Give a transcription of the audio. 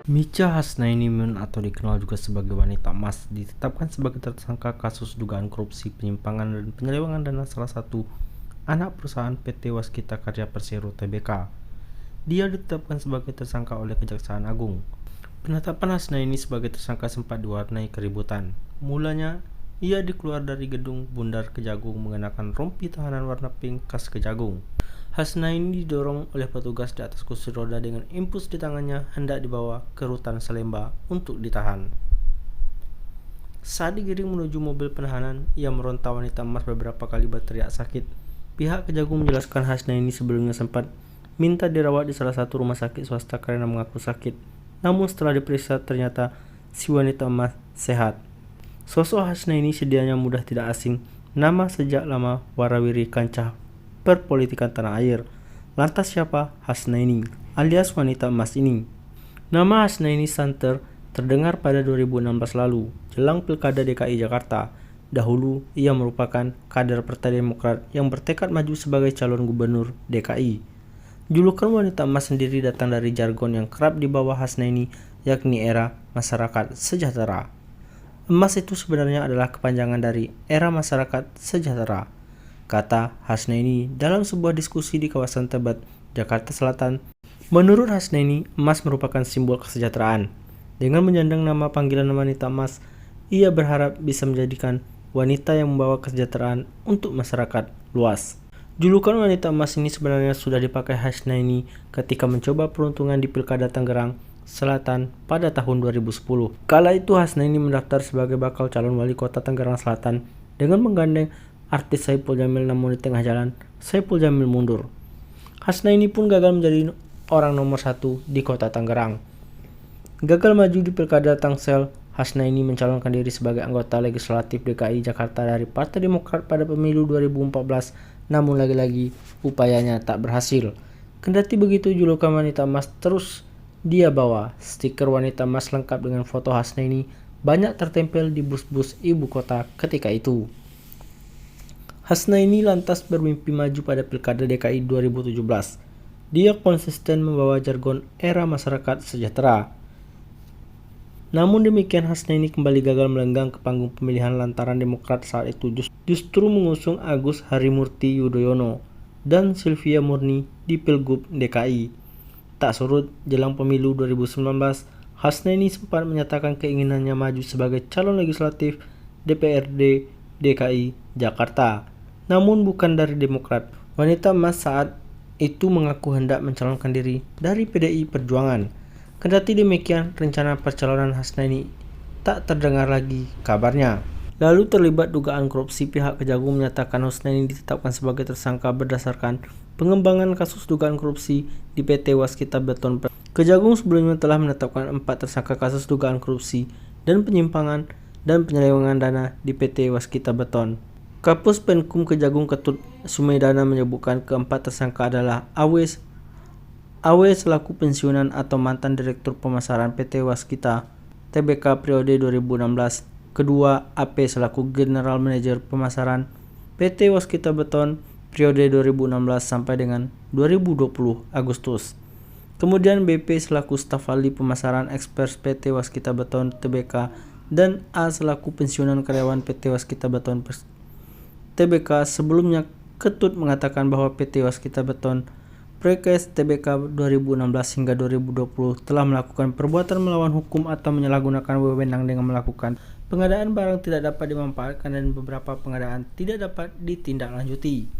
Micha Hasnainimun atau dikenal juga sebagai wanita emas ditetapkan sebagai tersangka kasus dugaan korupsi, penyimpangan, dan penyelewengan dana salah satu anak perusahaan PT Waskita Karya Persero Tbk. Dia ditetapkan sebagai tersangka oleh Kejaksaan Agung. Penetapan Hasnaini sebagai tersangka sempat diwarnai keributan. Mulanya, ia dikeluar dari gedung Bundar Kejagung mengenakan rompi tahanan warna pink khas Kejagung. Hasnaini didorong oleh petugas di atas kursi roda dengan impus di tangannya hendak dibawa ke rutan Salemba untuk ditahan. Saat digiring menuju mobil penahanan, ia meronta wanita emas beberapa kali berteriak sakit. Pihak Kejagung menjelaskan Hasnaini sebelumnya sempat minta dirawat di salah satu rumah sakit swasta karena mengaku sakit. Namun setelah diperiksa ternyata si wanita emas sehat. Sosok Hasnaini sedianya mudah tidak asing, nama sejak lama warawiri kancah perpolitikan tanah air. Lantas siapa Hasnaini alias wanita emas ini? Nama Hasnaini santer terdengar pada 2016 lalu, jelang Pilkada DKI Jakarta. Dahulu, ia merupakan kader Partai Demokrat yang bertekad maju sebagai calon gubernur DKI. Julukan wanita emas sendiri datang dari jargon yang kerap dibawa Hasnaini, yakni era masyarakat sejahtera. Emas itu sebenarnya adalah kepanjangan dari era masyarakat sejahtera, kata Hasnaini dalam sebuah diskusi di kawasan Tebet, Jakarta Selatan. Menurut Hasnaini, emas merupakan simbol kesejahteraan. Dengan menyandang nama panggilan wanita emas, ia berharap bisa menjadikan wanita yang membawa kesejahteraan untuk masyarakat luas. Julukan wanita emas ini sebenarnya sudah dipakai Hasnaini ketika mencoba peruntungan di Pilkada Tangerang Selatan pada tahun 2010. Kala itu Hasnaini mendaftar sebagai bakal calon wali kota Tangerang Selatan dengan menggandeng artis Saipul Jamil, namun di tengah jalan Saipul Jamil mundur. Hasnaini pun gagal menjadi orang nomor 1 di kota Tangerang. Gagal maju di Pilkada Tangsel, Hasnaini mencalonkan diri sebagai anggota legislatif DKI Jakarta dari Partai Demokrat pada pemilu 2014, namun lagi-lagi upayanya tak berhasil. Kendati begitu, julukan wanita emas terus dia bawa. Stiker wanita emas lengkap dengan foto Hasnaini banyak tertempel di bus-bus ibu kota ketika itu. Hasnaini lantas bermimpi maju pada Pilkada DKI 2017. Dia konsisten membawa jargon era masyarakat sejahtera. Namun demikian, Hasnaini kembali gagal melenggang ke panggung pemilihan lantaran Demokrat saat itu justru mengusung Agus Harimurti Yudhoyono dan Silvia Murni di Pilgub DKI. Tak surut, jelang pemilu 2019, Hasnaini sempat menyatakan keinginannya maju sebagai calon legislatif DPRD DKI Jakarta, namun bukan dari Demokrat. Wanita emas saat itu mengaku hendak mencalonkan diri dari PDI Perjuangan. Kendati demikian, rencana percalonan Hasnaini tak terdengar lagi kabarnya. Lalu terlibat dugaan korupsi, pihak Kejagung menyatakan Hasnaini ditetapkan sebagai tersangka berdasarkan pengembangan kasus dugaan korupsi di PT Waskita Beton. Kejagung sebelumnya telah menetapkan 4 tersangka kasus dugaan korupsi dan penyimpangan dan penyelewengan dana di PT Waskita Beton. Kapus Penkum Kejagung Ketut Sumedana menyebutkan keempat tersangka adalah AW selaku pensiunan atau mantan Direktur Pemasaran PT Waskita Tbk periode 2016, kedua AP selaku General Manager Pemasaran PT Waskita Beton periode 2016 sampai dengan 2020 Agustus. Kemudian BP selaku staf ahli pemasaran ekspers PT Waskita Beton Tbk dan A selaku pensiunan karyawan PT Waskita Beton Tbk. Sebelumnya Ketut mengatakan bahwa PT Waskita Beton Prekes Tbk 2016 hingga 2020 telah melakukan perbuatan melawan hukum atau menyalahgunakan wewenang dengan melakukan pengadaan barang tidak dapat dimanfaatkan dan beberapa pengadaan tidak dapat ditindaklanjuti.